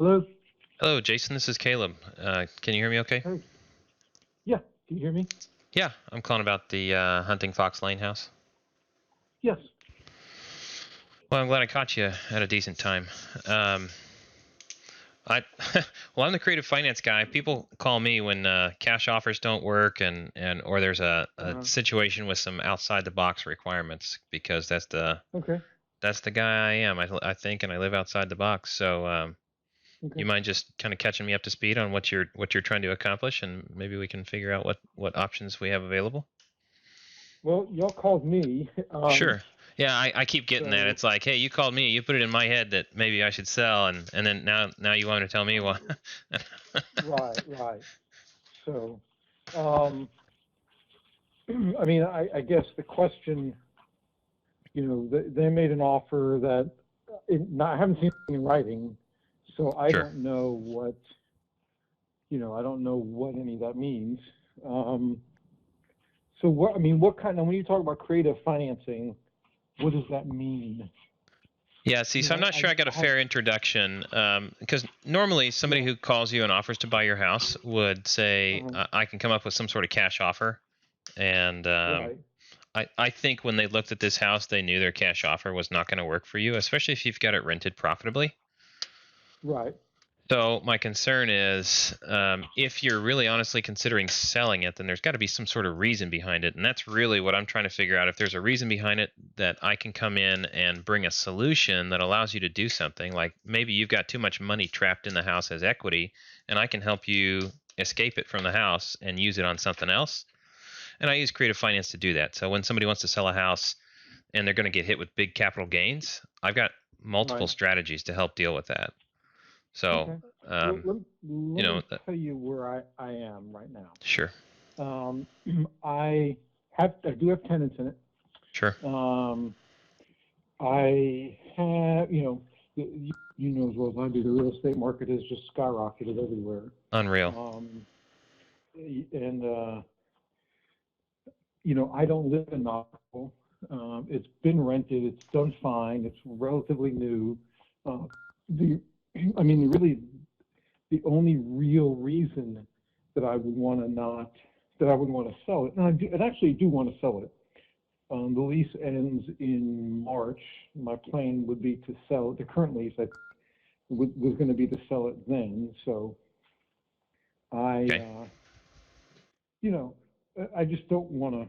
Hello? Hello, Jason. This is Caleb. Can you hear me okay? Hey. Yeah, can you hear me? Yeah, I'm calling about the Hunting Fox Lane house. Yes. Well, I'm glad I caught you at a decent time. Um, well, I'm the creative finance guy. People call me when cash offers don't work or there's a Uh, situation with some outside the box requirements because okay. that's the guy I am. I think, and I live outside the box. So Okay. you mind just kind of catching me up to speed on what you're trying to accomplish, and maybe we can figure out what options we have available. Well, y'all called me. Sure. Yeah, I keep getting that. So It's like, hey, you called me. You put it in my head that maybe I should sell, and then now you want to tell me what? right. So, um, I mean, I guess the question, they made an offer that I haven't seen anything in writing, so I Sure. don't know I don't know what any of that means. So what kind of, when you talk about creative financing, what does that mean? Yeah. See, so I'm not sure I got a I have, fair introduction because normally somebody yeah, who calls you and offers to buy your house would say, uh I can come up with some sort of cash offer, and right, I think when they looked at this house, they knew their cash offer was not going to work for you, especially if you've got it rented profitably. right, So my concern is, if you're really honestly considering selling it, then there's got to be some sort of reason behind it, and that's really what I'm trying to figure out. If there's a reason behind it that I can come in and bring a solution that allows you to do something, like maybe you've got too much money trapped in the house as equity, and I can help you escape it from the house and use it on something else. And I use creative finance to do that. So when somebody wants to sell a house and they're going to get hit with big capital gains, I've got multiple right. strategies to help deal with that. So, Okay. Well, um, you let know, me tell you where I am right now. sure, Um, I do have tenants in it. sure, Um, I have, you know as well as I do, the real estate market has just skyrocketed everywhere. unreal. Um, and I don't live in Knoxville. It's been rented. It's done fine. It's relatively new. The, I mean, really, the only real reason that I would want to not, that I would want to sell it, and I actually do want to sell it. The lease ends in March. My plan would be to sell it. The current lease was going to be to sell it then. So I, Okay. you know, I just don't want to.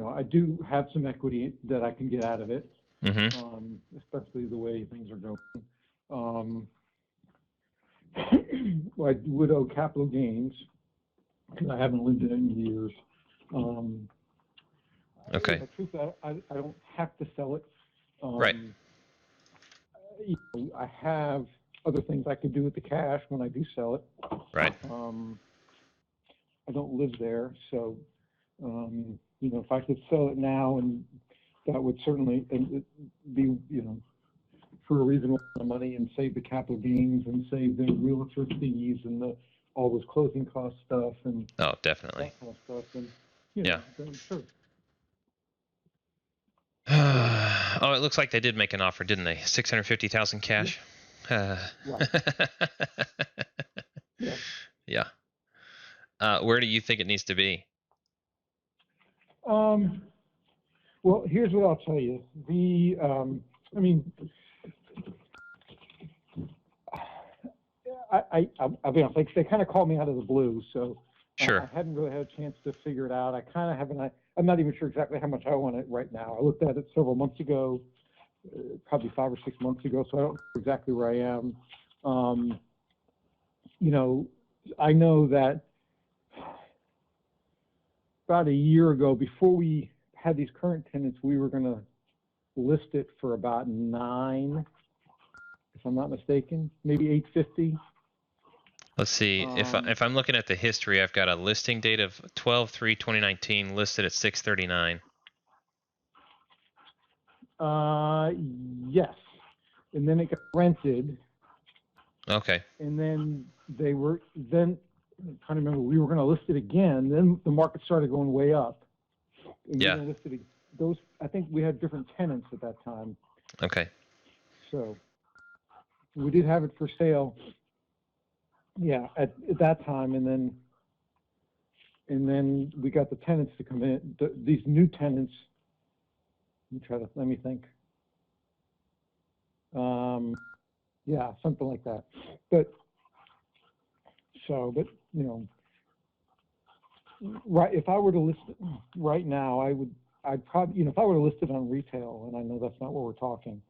I do have some equity that I can get out of it, Mm-hmm. especially the way things are going. Um, I would owe capital gains because I haven't lived in it in years. Um, Okay. the truth, I don't have to sell it. Right. Um, I have other things I could do with the cash when I do sell it. Right. Um, I don't live there, so if I could sell it now, and that would certainly be, for a reasonable amount of money, and save the capital gains and save the realtor fees and all those closing cost stuff and Oh, definitely. that kind of stuff, and Yeah. then sure. So Oh, it looks like they did make an offer, didn't they? 650,000 yeah, cash. Uh, right, yeah. yeah. Where do you think it needs to be? Um, well, here's what I'll tell you. I mean, I'll be honest. Like, they kind of called me out of the blue, so I Sure. hadn't really had a chance to figure it out. I kind of haven't. I'm not even sure exactly how much I want it right now. I looked at it several months ago, probably 5 or 6 months ago, so I don't know exactly where I am. Um, I know that about a year ago, before we had these current tenants, we were going to list it for about 9, if I'm not mistaken, maybe 850. Let's see. Um, If I'm looking at the history, I've got a listing date of 12/3/2019 listed at 639. uh, yes, and then it got rented, Okay. and then I'm trying to remember, we were going to list it again. Then the market started going way up, and we were Yeah. going to list it. I think we had different tenants at that time. Okay. So, we did have it for sale. Yeah, at that time, and then we got the tenants to come in. These new tenants. Let me think. Yeah, something like that. But right. If I were to list it right now, I'd probably, if I were to list it on retail, and I know that's not what we're talking,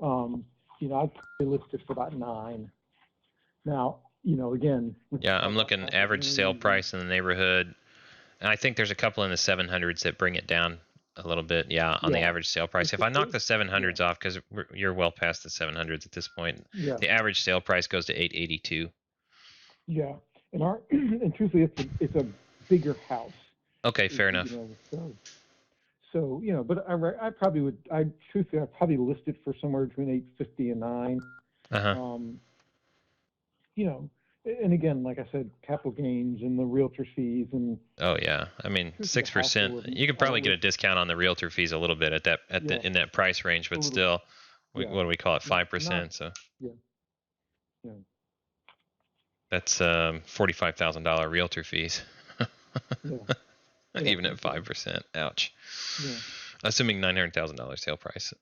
I'd probably list it for about 9. Now, again. Yeah, I'm looking average sale price in the neighborhood. And I think there's a couple in the 700s that bring it down a little bit. Yeah, on the average sale price. If I knock the 700s off, because you're well past the 700s at this point, the average sale price goes to 882. Yeah, and truthfully, it's a bigger house. Okay, fair enough. So but I probably would. I'd probably list it for somewhere between 850 and 9. And again, like I said, capital gains and the realtor fees and. Oh yeah, I mean 6%. You could probably get a discount on the realtor fees a little bit in that price range, but still, what do we call it? 5%. So. Yeah. That's $45,000 realtor fees. Even at 5%. Ouch. Yeah. Assuming $900,000 sale price.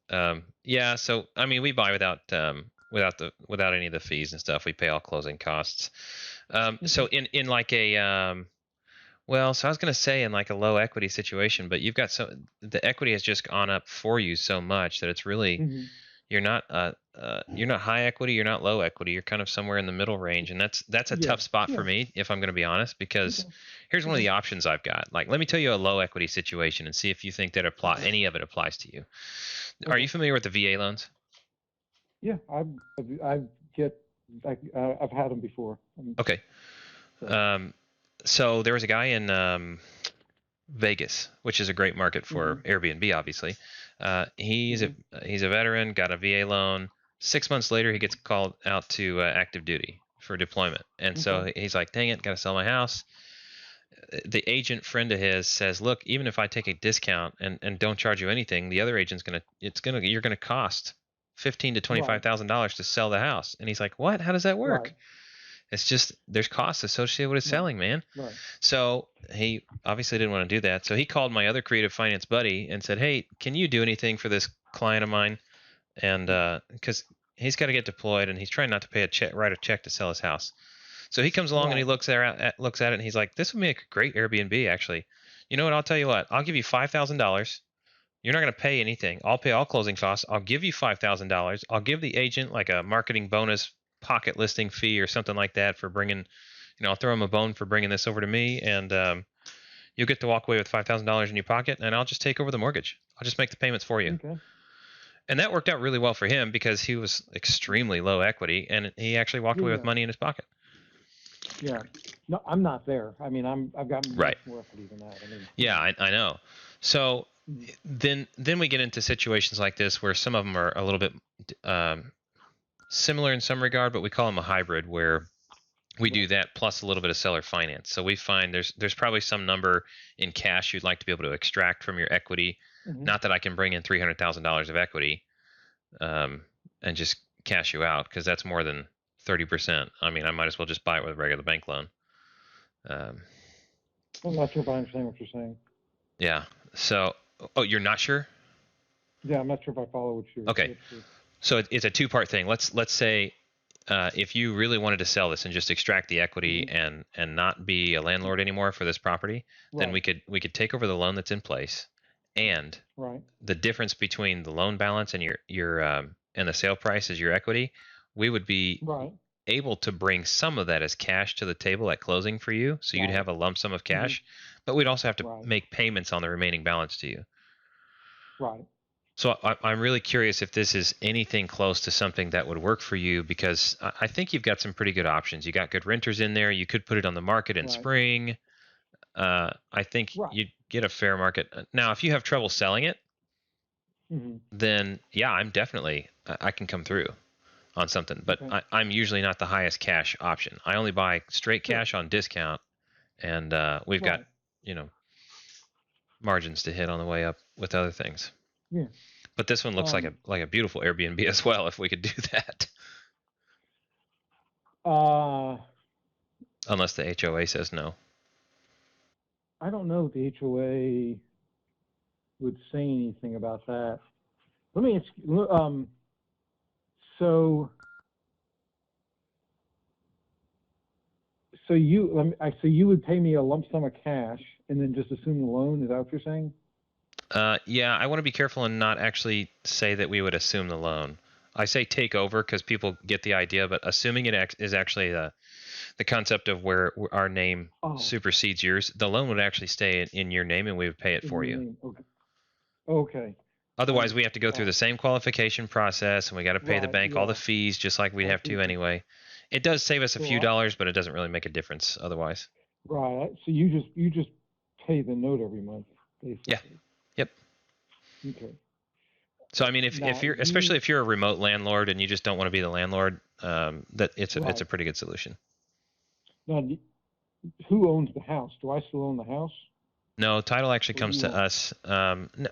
Yeah. So I mean, we buy without any of the fees and stuff. We pay all closing costs. So in like a well, so I was gonna say in like a low equity situation, but you've got the equity has just gone up for you so much that it's really you're not high equity, you're not low equity, you're kind of somewhere in the middle range, and that's a tough spot for me, if I'm going to be honest, because here's one of the options I've got. Like, let me tell you a low equity situation and see if you think that any of it applies to you. Are you familiar with the VA loans? Yeah, I've had them before. Okay. So there was a guy in Vegas, which is a great market for Airbnb, obviously. He's a veteran, got a VA loan. 6 months later, he gets called out to active duty for deployment, and so he's like, "Dang it, got to sell my house." The agent friend of his says, "Look, even if I take a discount and don't charge you anything, the other agent's you're gonna cost $15,000 to $25,000 to sell the house." And he's like, "What? How does that work?" Right. It's just there's costs associated with selling, man. Right. So he obviously didn't want to do that. So he called my other creative finance buddy and said, "Hey, can you do anything for this client of mine?" And because he's got to get deployed and he's trying not to write a check to sell his house. So he comes along and he looks at it and he's like, "This would make a great Airbnb, actually. You know what? I'll tell you what. I'll give you $5,000. You're not going to pay anything. I'll pay all closing costs. I'll give you $5,000. I'll give the agent like a marketing bonus pocket listing fee or something like that for bringing, I'll throw him a bone for bringing this over to me, and you'll get to walk away with $5,000 in your pocket, and I'll just take over the mortgage. I'll just make the payments for you." Okay. And that worked out really well for him because he was extremely low equity, and he actually walked away with money in his pocket. Yeah. No, I'm not there. I mean, I've got much more equity than that. Yeah, I know. So then we get into situations like this where some of them are a little bit similar in some regard, but we call them a hybrid, where we do that plus a little bit of seller finance. So we find there's probably some number in cash you'd like to be able to extract from your equity. Not that I can bring in $300,000 of equity and just cash you out, because that's more than 30%. I mean, I might as well just buy it with a regular bank loan. I'm not sure if I understand what you're saying. Yeah. So, you're not sure? Yeah, I'm not sure if I follow what you're. Okay. So it's a two-part thing. Let's say if you really wanted to sell this and just extract the equity and not be a landlord anymore for this property, then we could take over the loan that's in place, and the difference between the loan balance and your and the sale price is your equity. We would be able to bring some of that as cash to the table at closing for you, so you'd have a lump sum of cash, but we'd also have to make payments on the remaining balance to you. Right. So I'm really curious if this is anything close to something that would work for you, because I think you've got some pretty good options. You got good renters in there. You could put it on the market in spring. I think you'd get a fair market. Now, if you have trouble selling it, then yeah, I can come through on something. But I'm usually not the highest cash option. I only buy straight cash on discount, and we've got margins to hit on the way up with other things. Yeah. But this one looks like a beautiful Airbnb as well, if we could do that. Uh, unless the HOA says no. I don't know if the HOA would say anything about that. Let me ask you, so, so you would pay me a lump sum of cash and then just assume the loan? Is that what you're saying? Yeah, I want to be careful and not actually say that we would assume the loan. I say take over because people get the idea, but assuming is actually the concept of where our name Oh, supersedes yours. The loan would actually stay in your name, and we would pay it in for your you. name. Okay. Okay. Otherwise, we have to go All through the right. same qualification process, and we got to pay the Right. bank all the Yeah. fees, just like we'd I have see to what you. anyway. It does save us a So few dollars, but it doesn't really make a difference otherwise. right. So you just pay the note every month, Yeah. basically. Yep. Okay. So I mean, if Now you're especially you if you're a remote landlord and you just don't want to be the landlord, that it's a right. pretty good solution. Now who owns the house? Do I still own the house, No, title actually or do comes you to own? us.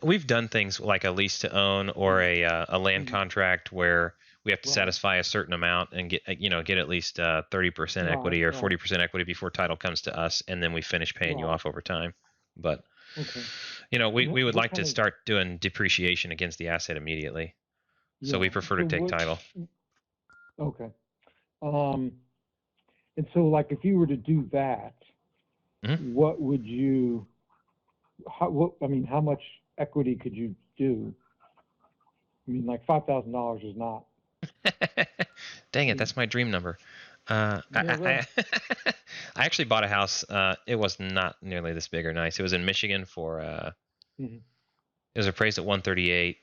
We've done things like a lease to own or Mm, a land mm, contract where we have to right. satisfy a certain amount and get at least 30% Right. equity or Right. 40% equity before title comes to us, and then we finish paying you Right. off over time. But Okay. we would What like kind to of start doing depreciation against the asset immediately, so we yeah? prefer to So take what? title. Okay. Um, and so like if you were to do that, Hmm. what would you? What I mean, how much equity could you do? I mean, like $5,000 is not. Dang I it, mean, that's my dream number. yeah. Well. I actually bought a house. It was not nearly this big or nice. It was in Michigan for Mhm, it was appraised at 138.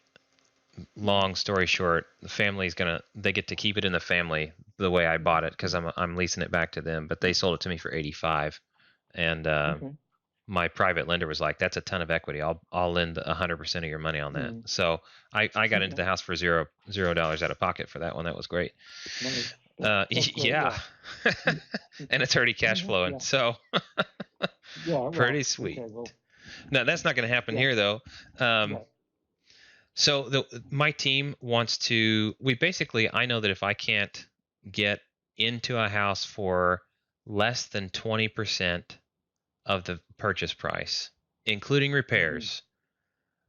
mhm, Long story short, the family's they get to keep it in the family the way I bought it because mhm, I'm leasing it back to them, but they mhm. sold it to me for 85, and Okay. my private lender was like, "That's a ton of equity. I'll lend 100% of your money on that." Mhm. So I got into Okay. the house for $0 out of pocket for that one. That was great. Nice. That's great. Yeah, Yeah. Mm, and okay. it's already cash Mhm, flowing, yeah. so Yeah. pretty Well. sweet. Okay. Well. Now that's not going to happen Yeah. here though. Um, Right. so my team wants to. We basically, I know that if I can't get into a house for less than 20% of the purchase price, including Hmm. repairs,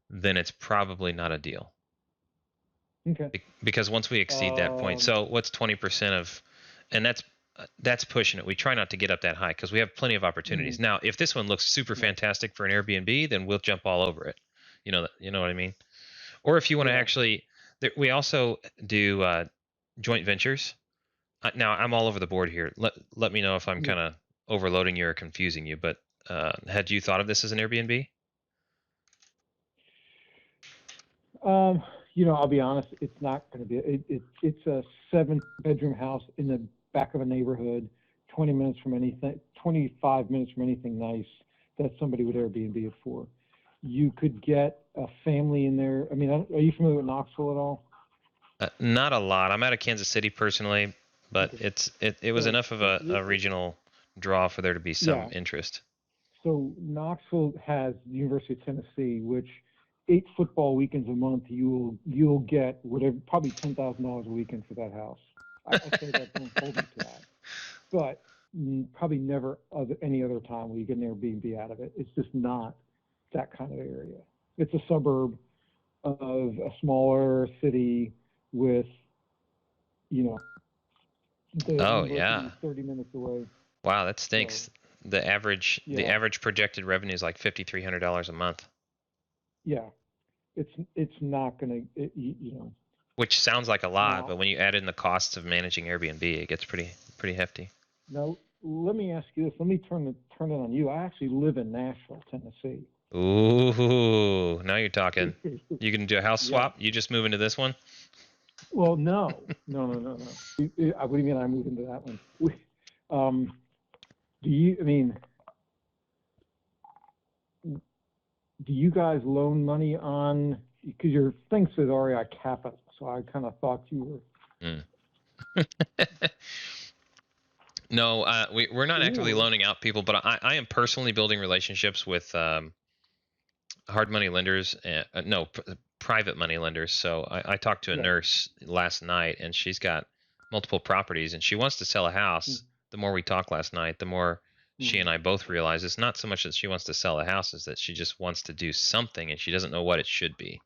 then it's probably not a deal. Okay. Because once we exceed that point, Um. so what's 20% of, and that's pushing it. We try not to get up that high because we have plenty of opportunities. Mhm, Now, if this one looks super right. fantastic for an Airbnb, then we'll jump all over it. You know what I mean? Or if you want to Yeah. actually, we also do joint ventures. Now, I'm all over the board here. Let me know if I'm Yeah. kind of overloading you or confusing you. But had you thought of this as an Airbnb? Um. I'll be honest. It's not going to be. It's a 7-bedroom house in the back of a neighborhood, 20 minutes from anything, 25 minutes from anything nice that somebody would Airbnb it for. You could get a family in there. I mean, are you familiar with Knoxville at all? Not a lot. I'm out of Kansas City personally, but Okay. it was So, enough of a regional draw for there to be some yeah. interest. So Knoxville has the University of Tennessee, which 8 football weekends a month you'll get whatever, probably $10,000 a weekend for that house. I say that, don't hold me to that, but probably never any other time will you get an Airbnb out of it. It's just not that kind of area. It's a suburb of a smaller city with, you know, the Oh university yeah. is 30 minutes away. Wow, that So stinks. The yeah, average projected revenue is like $5,300 a month, yeah, it's not gonna, which sounds like a lot, now but when you add in the costs of managing Airbnb, it gets pretty hefty. now let me ask you this. Let me turn it on you. I actually live in Nashville, Tennessee. Ooh, now you're talking. You can do a house Yeah. swap. You just move into this one. Well, no, no, no, no, no. What do you mean I moved into that one? Um, I mean, do you guys loan money on, because your thing says REI Capital, so I kind of thought you were. Mm. No, we're not actively Or, loaning out people, but I am personally building relationships with hard money lenders, no, private money lenders. So I talked to a yeah. nurse last night, and she's got multiple properties, and she wants to sell a house. The more we talked last night, the more she and I both realize it's not so much that she wants to sell a house, is that she just wants to do something and she doesn't know what it should be.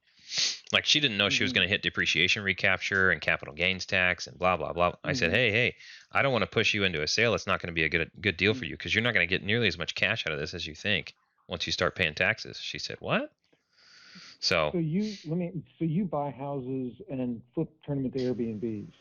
Like she didn't know she was going to hit depreciation recapture and capital gains tax and blah blah blah. I said, hey, I don't want to push you into a sale. It's not going to be a good deal for you because you're not going to get nearly as much cash out of this as you think once you start paying taxes. She said, what? So you buy houses and turn them into Airbnbs.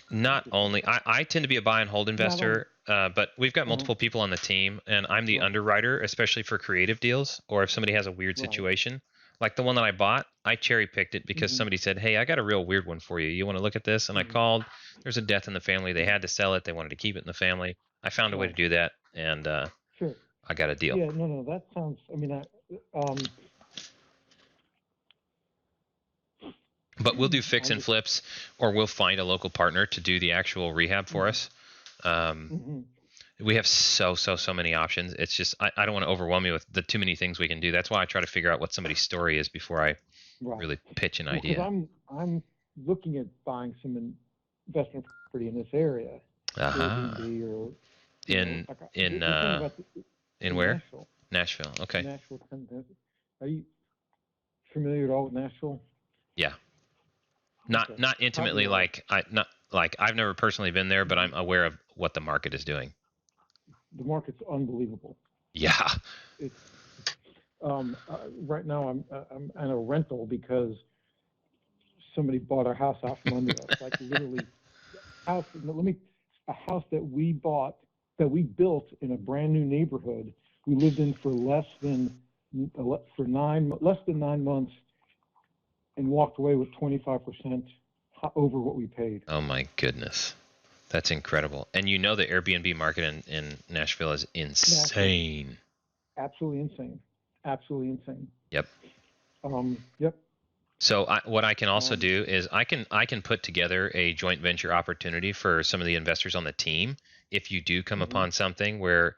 Not only, I tend to be a buy and hold investor, but we've got multiple people on the team, and I'm the underwriter, especially for creative deals, or if somebody has a weird situation. Like the one that I bought, I cherry picked it because somebody said, hey, I got a real weird one for you. You want to look at this? And I called. There's a death in the family. They had to sell it. They wanted to keep it in the family. I found a way to do that, and I got a deal. Yeah, no, that sounds, But we'll do fix and flips, or we'll find a local partner to do the actual rehab for us. We have so many options. It's just I don't want to overwhelm you with the too many things we can do. That's why I try to figure out what somebody's story is before I really pitch an idea. I'm looking at buying some investment property in this area. Airbnb or in where? Nashville. Okay. Nashville. Are you familiar at all with Nashville? Yeah. Not intimately, I've never personally been there, but I'm aware of what the market is doing. The market's unbelievable. Yeah. It's right now I'm in a rental because somebody bought our house out from under us. Like literally, a house that we built in a brand new neighborhood. We lived in for less than 9 months. And walked away with 25% over what we paid. Oh my goodness, that's incredible! And you know the Airbnb market in Nashville is insane. Absolutely insane. Yep. Yep. So what I can also do is I can put together a joint venture opportunity for some of the investors on the team if you do come upon something where.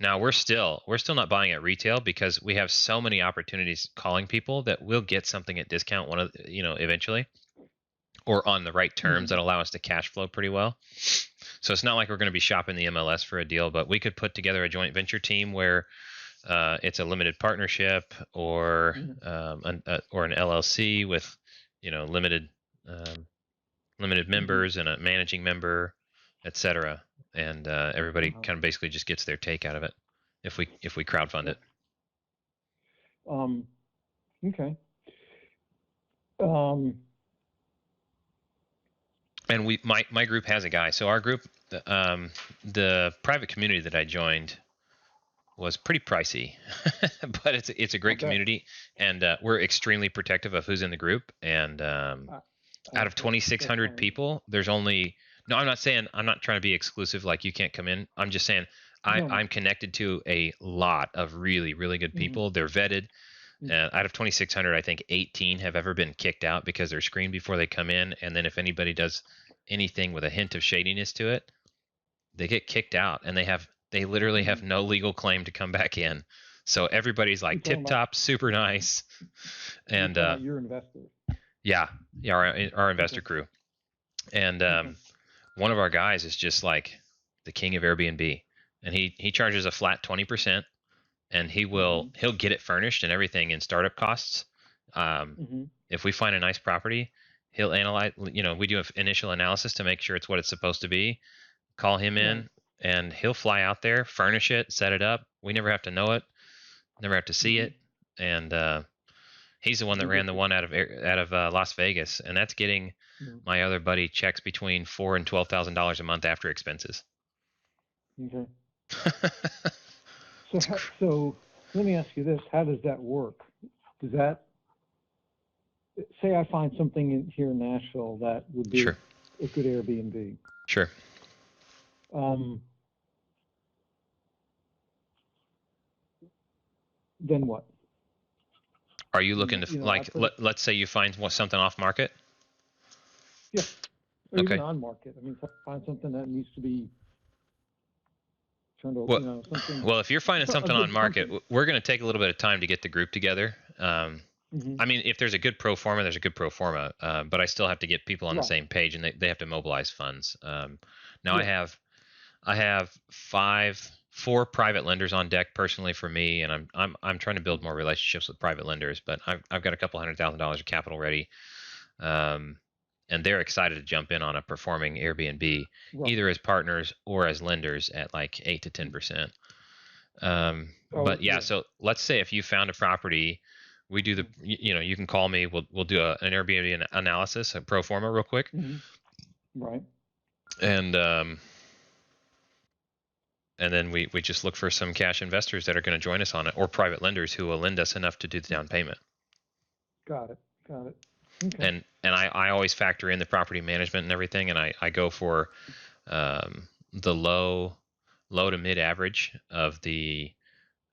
Now we're still not buying at retail because we have so many opportunities calling people that we'll get something at discount eventually, or on the right terms that allow us to cash flow pretty well. So it's not like we're going to be shopping the MLS for a deal, but we could put together a joint venture team where it's a limited partnership or an LLC with limited members and a managing member, etc. And everybody kind of basically just gets their take out of it if we crowdfund it. Okay. And my group has a guy. So our group, the private community that I joined was pretty pricey, but it's a great community, and we're extremely protective of who's in the group. And out of 2,600 people, there's only. No, I'm not trying to be exclusive, like you can't come in. I'm just saying I'm connected to a lot of really, really good people. They're vetted. Out of 2,600, I think 18 have ever been kicked out because they're screened before they come in. And then if anybody does anything with a hint of shadiness to it, they get kicked out, and they literally have no legal claim to come back in. So everybody's like tip top, super nice. And your investor. Yeah, our investor crew. And one of our guys is just like the king of Airbnb, and he charges a flat 20%, and he'll get it furnished and everything in startup costs. If we find a nice property, he'll analyze. We do an initial analysis to make sure it's what it's supposed to be. Call him in, and he'll fly out there, furnish it, set it up. We never have to know it, never have to see it, and he's the one that ran the one out of Las Vegas, and that's getting my other buddy checks between $4,000 and $12,000 a month after expenses. Okay. So let me ask you this: how does that work? Does that say I find something here in Nashville that would be a good Airbnb? Sure. Then what? Are you looking to let's say you find something off market? Yeah. Or even on market. I mean, find something that needs to be turned over. Something. Well, if you're finding something on market, we're going to take a little bit of time to get the group together. Hmm. I mean, if there's a good pro forma, there's a good pro forma. But I still have to get people on the Right. same page, and they have to mobilize funds. Now Yeah. I have four private lenders on deck personally for me, and I'm trying to build more relationships with private lenders. But I've got a couple $100,000 of capital ready, um, and they're excited to jump in on a performing Airbnb, Right. either as partners or as lenders at like 8 to 10%. Oh, But yeah, yeah. so let's say if you found a property, we do you can call me. We'll do an Airbnb analysis, a pro forma, real quick, Hmm. Right. and then we just look for some cash investors that are going to join us on it, or private lenders who will lend us enough to do the down payment. Got it. Got it. Okay. And I always factor in the property management and everything, and I go for the low to mid average of the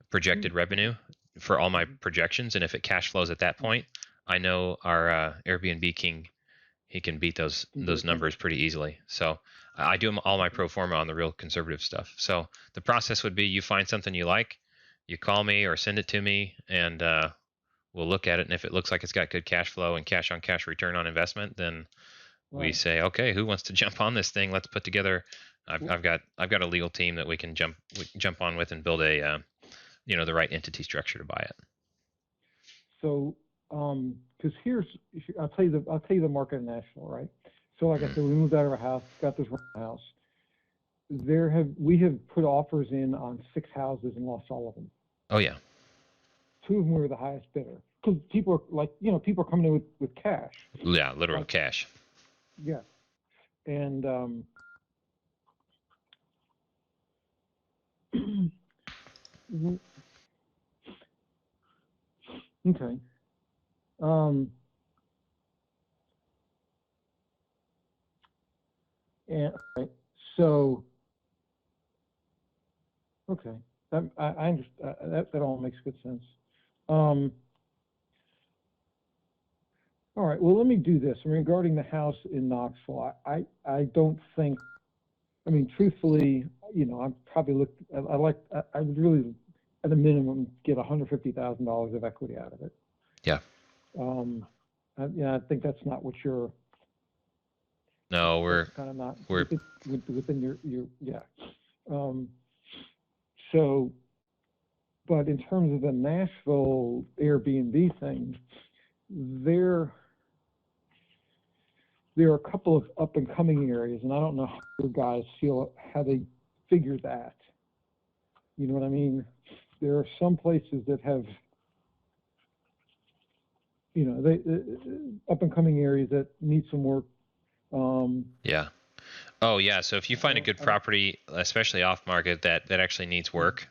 projected revenue for all my Mm-hmm. projections, and if it cash flows at that point, I know our Airbnb king, he can beat Can get those it done. numbers pretty easily. So I do all my Okay. pro forma on the real conservative stuff. So the process would be you find something you like, you call me or send it to me, and we'll look at it. And if it looks like it's got good cash flow and cash on cash return on investment, then we Right. say, okay, who wants to jump on this thing? Let's put together. Well, I've got a legal team that we can jump on with and build a the right entity structure to buy it. so, because I'll tell you the market in Nashville, right? So, like I Mhm. said, we moved out of our house, got this house. We have put offers in on 6 houses and lost all of them. Oh yeah, Two of them were the highest bidder because people are like, people are coming in with cash. yeah, literal Like, cash. yeah, and okay. Um, and right, so okay, I understand that all makes good sense. Um, all right, well, let me do this. Regarding the house in Knoxville, I don't think. I mean, truthfully, I'm probably I would really, at a minimum, get $150,000 of equity out of it. Yeah. Um, yeah, I think that's not what you're. No, That's kind of not we're within your yeah. Um, so, but in terms of the Nashville Airbnb thing, there there are a couple of up and coming areas, and I don't know how your guys feel how they figure that. You know what I mean? There are some places that have, they up and coming areas that need some work. yeah. Oh yeah. So if you find a good I don't. property, especially off market, that actually needs work,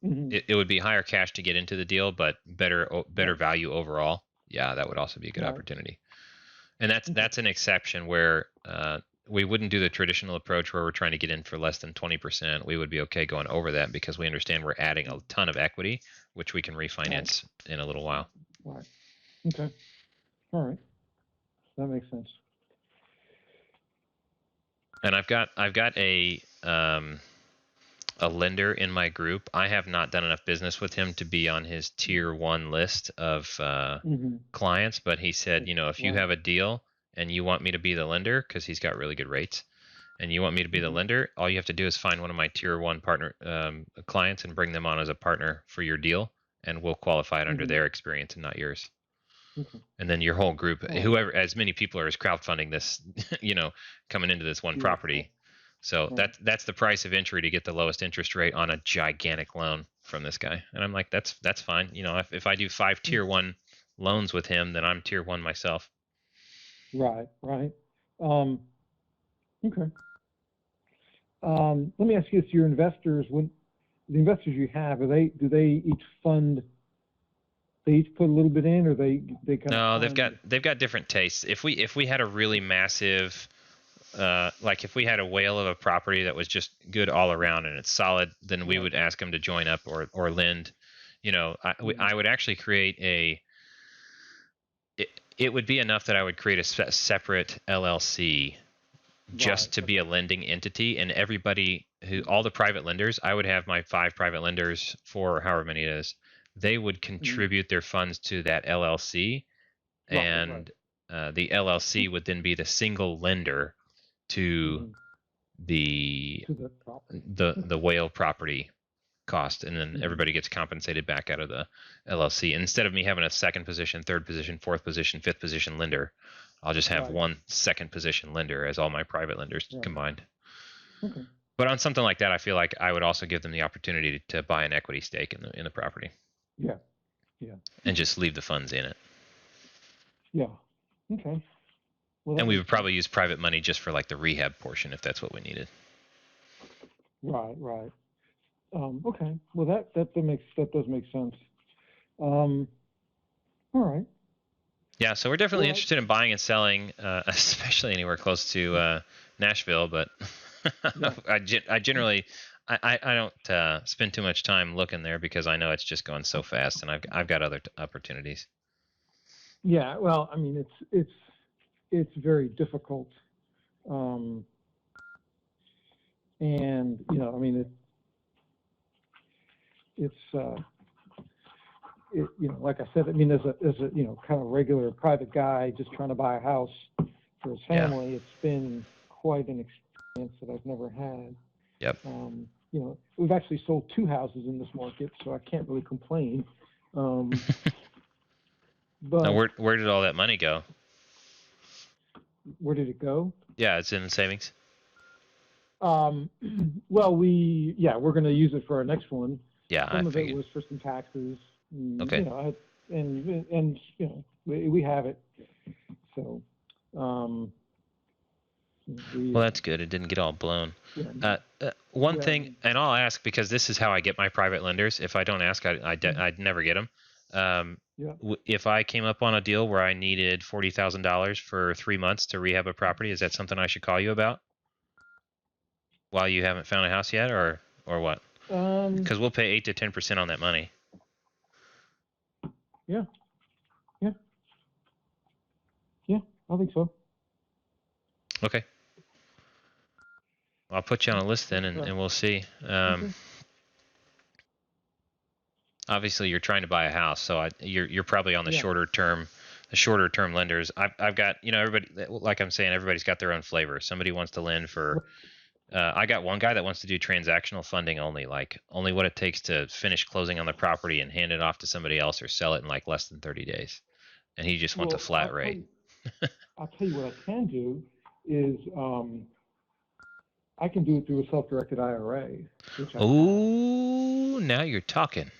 Mm-hmm. it would be higher cash to get into the deal, but better Right. value overall. Yeah, that would also be a good Right. opportunity. And Okay. that's an exception where we wouldn't do the traditional approach where we're trying to get in for less than 20%. We would be okay going over that because we understand we're adding a ton of equity, which we can Right. refinance in a little while. Right. Okay. All right. That makes sense. And I've got a lender in my group. I have not done enough business with him to be on his tier one list of Mm-hmm. clients, but he said, if you Right. have a deal and you want me to be the lender, because he's got really good rates, and you want me to be the Mm-hmm. lender, all you have to do is find one of my tier one partner clients and bring them on as a partner for your deal, and we'll qualify it under Mm-hmm. their experience and not yours. Okay. And then your whole group, All right. whoever, as many people are as crowdfunding this, coming into this one Yeah. property. So Right. that's the price of entry to get the lowest interest rate on a gigantic loan from this guy. And I'm like, that's fine. If I do 5 tier one loans with him, then I'm tier one myself. Right. Right. Um, okay. Let me ask you this: your investors, when the investors you have, do they each fund? They each put a little bit in, or they kind of No, fund? they've got different tastes. If we had a really massive like if we had a whale of a property that was just good all around and it's solid, then we Right. would ask them to join up or lend. Mm-hmm. I would actually create it would be enough that I would create a separate LLC Right. just to be Okay. a lending entity, and everybody all the private lenders, I would have my 5 private lenders, 4 or however many it is, they would contribute their funds to that LLC, and the LLC would then be the single lender to the To the property. the whale property cost, and then everybody gets compensated back out of the LLC. Instead of me having a second position, third position, fourth position, fifth position lender, I'll just have one second position lender as all my private lenders combined. Okay. But on something like that, I feel like I would also give them the opportunity to buy an equity stake in the property. Yeah. Yeah. And just leave the funds in it. Yeah. Okay. Well, and we would probably use private money just for like the rehab portion if that's what we needed. Right. Right. Okay. Well, that does make sense. All right. Yeah, so we're definitely interested in buying and selling, especially anywhere close to Nashville. But I generally I don't spend too much time looking there because I know it's just going so fast, and I've got other opportunities. Yeah. Well, I mean, it's very difficult, and you know, I mean, it's you know, like I said, I mean, as a you know, kind of regular private guy just trying to buy a house for his family, it's been quite an experience that I've never had. Yep. You know, we've actually sold 2 houses in this market, so I can't really complain. But now, where did all that money go? Where did it go? Yeah, it's in savings. Well, we're going to use it for our next one. Yeah, some of it was for some taxes. Okay. You know, and you know, we have it. So, well, that's good. It didn't get all blown. Yeah. One thing, and I'll ask because this is how I get my private lenders. If I don't ask, I'd never get them. If I came up on a deal where I needed $40,000 for 3 months to rehab a property, is that something I should call you about? While you haven't found a house yet, or what? Because we'll pay 8 to 10% on that money. Yeah, I think so. Okay. I'll put you on a list then, and we'll see. Obviously, you're trying to buy a house, so you're probably on the shorter term lenders. I've got, you know, everybody, like I'm saying, everybody's got their own flavor. Somebody wants to lend for. I got one guy that wants to do transactional funding only, like only what it takes to finish closing on the property and hand it off to somebody else or sell it in like less than 30 days. And he just wants a flat rate. I'll tell you what I can do is I can do it through a self-directed IRA. Oh, now you're talking.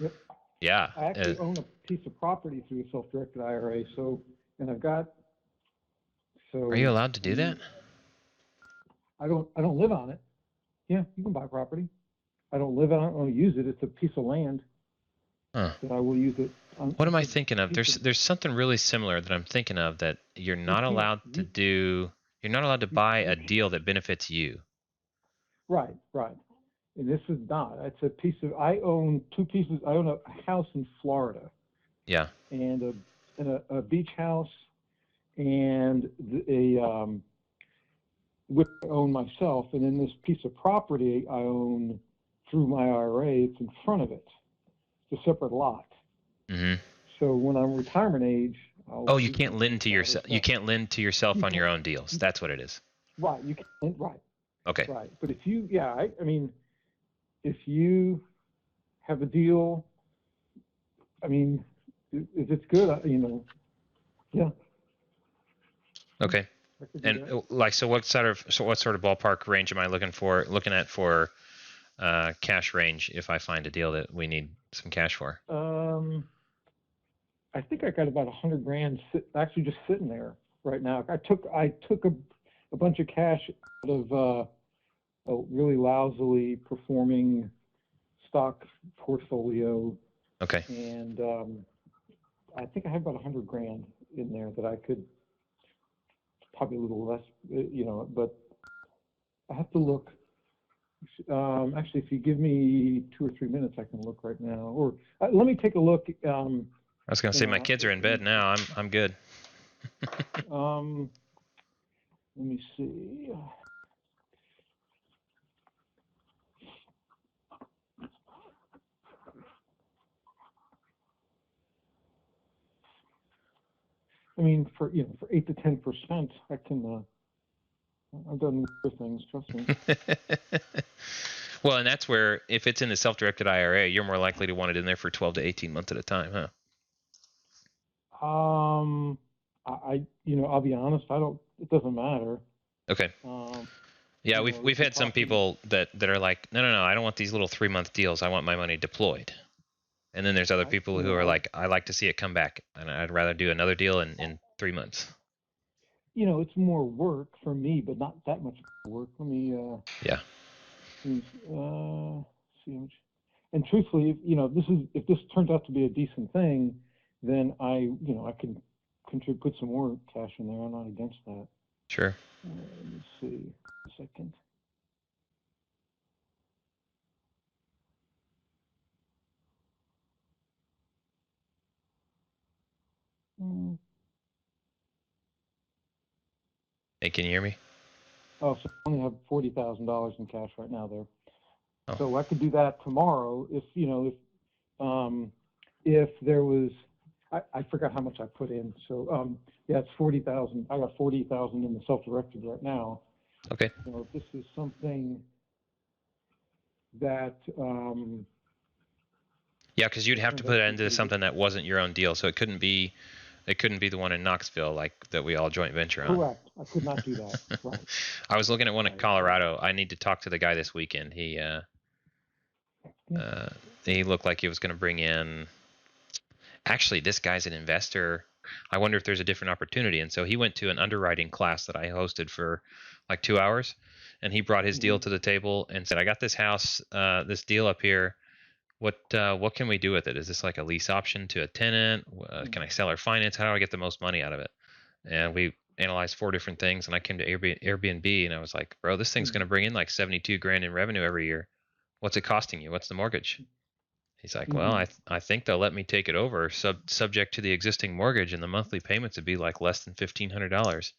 Yep. Yeah. I actually own a piece of property through a self-directed IRA. And I've got. So. Are you allowed to do that? I don't live on it. Yeah, you can buy property. I don't live on it. I don't use it. It's a piece of land. Huh. That I will use it. What am I thinking of? There's something really similar that I'm thinking of that you're not allowed to do. You're not allowed to buy a deal that benefits you. Right. And this is not. It's a piece of. I own 2 pieces. I own a house in Florida. Yeah. And a beach house, and which I own myself. And then this piece of property I own through my IRA. It's in front of it. It's a separate lot. Mm-hmm. So when I'm retirement age, you can't lend to yourself. You can't lend to yourself on your own deals. That's what it is. Right. You can't. Right. Okay. Right. But if you, I mean, if you have a deal, I mean, if it's good, you know, yeah. Okay. And like, so what sort of ballpark range am I looking at for cash range if I find a deal that we need some cash for? I think I got about $100,000 actually just sitting there right now. I took a bunch of cash out of a really lousily performing stock portfolio. Okay. And I think I have about $100,000 in there that I could, probably a little less, you know, but I have to look. Actually, if you give me 2 or 3 minutes, I can look right now. Or let me take a look. I was going to say my kids are in bed now. I'm good. Let me see. I mean, for 8 to 10%, I can. I've done other things. Trust me. Well, and that's where if it's in the self-directed IRA, you're more likely to want it in there for 12 to 18 months at a time, huh? I'll be honest. I don't. It doesn't matter. Okay. Yeah, we've had some people that are like, no, I don't want these little 3-month deals. I want my money deployed. And then there's other people who are like, I like to see it come back, and I'd rather do another deal in 3 months. It's more work for me, but not that much work. Let me. Yeah. See how much. And truthfully, if this turns out to be a decent thing, then I can contribute, put some more cash in there. I'm not against that. Sure. Let me see a second. Hey, can you hear me? Oh, so I only have $40,000 in cash right now there. Oh. So I could do that tomorrow if there was. I forgot how much I put in. So yeah, it's 40,000. I got 40,000 in the self-directed right now. Okay. If this is something that. Yeah, because you'd have to put it into something that wasn't your own deal, so it couldn't be the one in Knoxville like that we all joint venture on. Correct. I could not do that. Right. I was looking at one in Colorado. I need to talk to the guy this weekend. He looked like he was going to bring in. Actually, this guy's an investor. I wonder if there's a different opportunity. And so he went to an underwriting class that I hosted for like 2 hours, and he brought his deal to the table and said, "I got this house, this deal up here. What can we do with it? Is this like a lease option to a tenant? Can I sell or finance? How do I get the most money out of it?" And we analyzed 4 different things, and I came to Airbnb, and I was like, "Bro, this thing's going to bring in like 72 grand in revenue every year. What's it costing you? What's the mortgage?" He's like, "Well, I think they'll let me take it over subject to the existing mortgage, and the monthly payments would be like less than $1,500.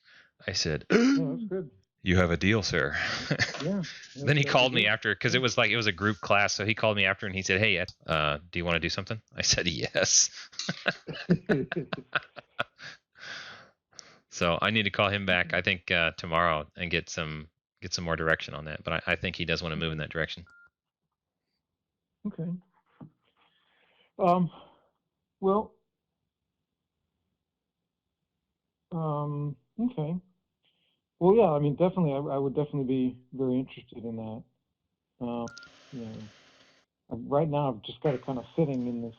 I said, "Oh, that's good. You have a deal, sir." Yeah. Then he called me after, because it was a group class. So he called me after and he said, "Hey, do you want to do something?" I said, "Yes." So I need to call him back, I think, tomorrow and get some more direction on that. But I think he does want to move in that direction. Okay. Well. Okay. Well, yeah. I mean, definitely, I would definitely be very interested in that. Right now, I've just got it kind of sitting in this,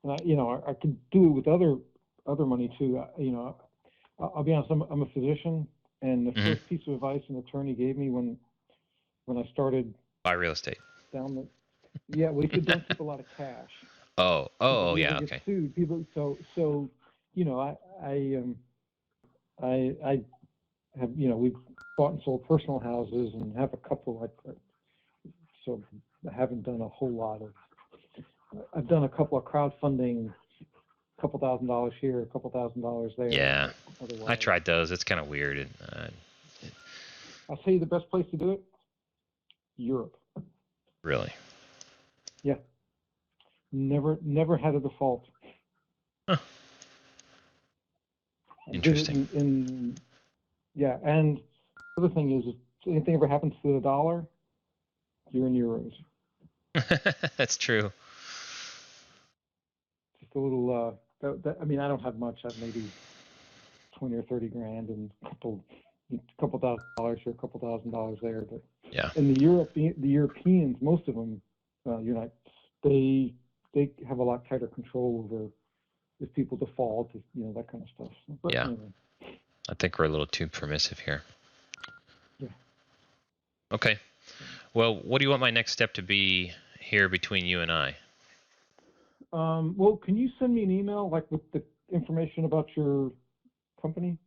and I could do it with other money too. I'll be honest. I'm a physician, and the first piece of advice an attorney gave me when I started buy real estate. Well, he said don't keep a lot of cash. Oh, yeah, okay. Get sued. People, so I have we've bought and sold personal houses and have a couple so I haven't done a whole lot of. I've done a couple of crowdfunding, couple $1,000 here, a couple $1,000 there. Yeah, I tried those. It's kind of weird. I'll tell you the best place to do it: Europe. Really? Yeah. Never had a default. Huh. Interesting. And the other thing is, if anything ever happens to the dollar, you're in euros. That's true. Just a little. I mean, I don't have much. I have maybe 20 or 30 grand and a couple $1,000 here, a couple $1,000 there. But yeah. And the Europeans, most of them, they have a lot tighter control over if people default, that kind of stuff. But yeah. Anyway. I think we're a little too permissive here. Yeah. Okay. Well, what do you want my next step to be here between you and I? Well, can you send me an email with the information about your company,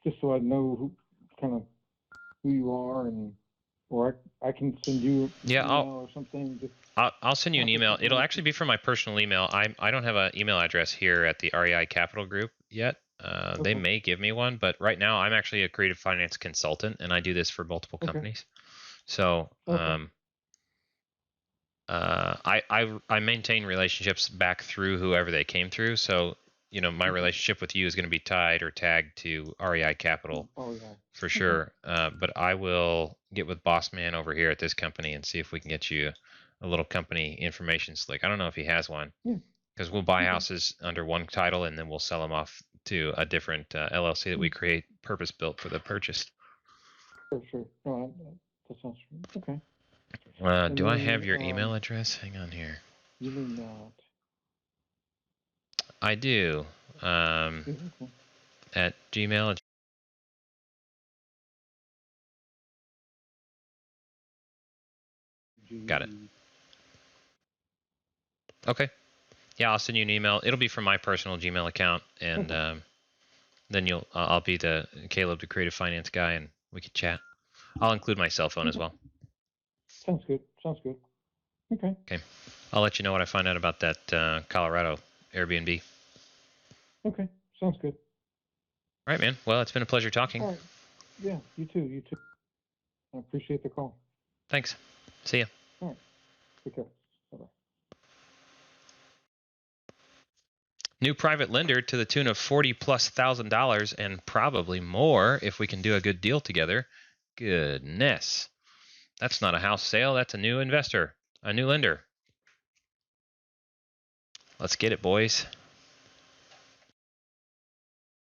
just so I know who you are, or I can send you an email or something. I'll send you an email. It'll actually be from my personal email. I don't have an email address here at the REI Capital Group yet. Okay. They may give me one, but right now I'm actually a creative finance consultant, and I do this for multiple companies. So I maintain relationships back through whoever they came through. So my relationship with you is going to be tied or tagged to REI Capital Oh, yeah. for sure. But I will get with Boss Man over here at this company and see if we can get you a little company information slick. I don't know if he has one, Yeah. because we'll buy Okay. houses under one title and then we'll sell them off to a different LLC that we create purpose built for the purchase. For sure. No, that sounds okay. Do I have then, your email address? Hang on here. You may not. I do. Yeah, okay. At Gmail. Got it. GE. Okay. Yeah, I'll send you an email. It'll be from my personal Gmail account, and Okay. then I'll be the Caleb, the creative finance guy, and we can chat. I'll include my cell phone as well. Sounds good. Sounds good. Okay. Okay. I'll let you know what I find out about that Colorado Airbnb. Okay. Sounds good. All right, man. Well, it's been a pleasure talking. All right. Yeah, you too. You too. I appreciate the call. Thanks. See ya. All right. Take care. Bye-bye. New private lender to the tune of $40,000+ and probably more if we can do a good deal together. Goodness. That's not a house sale. That's a new investor, a new lender. Let's get it, boys.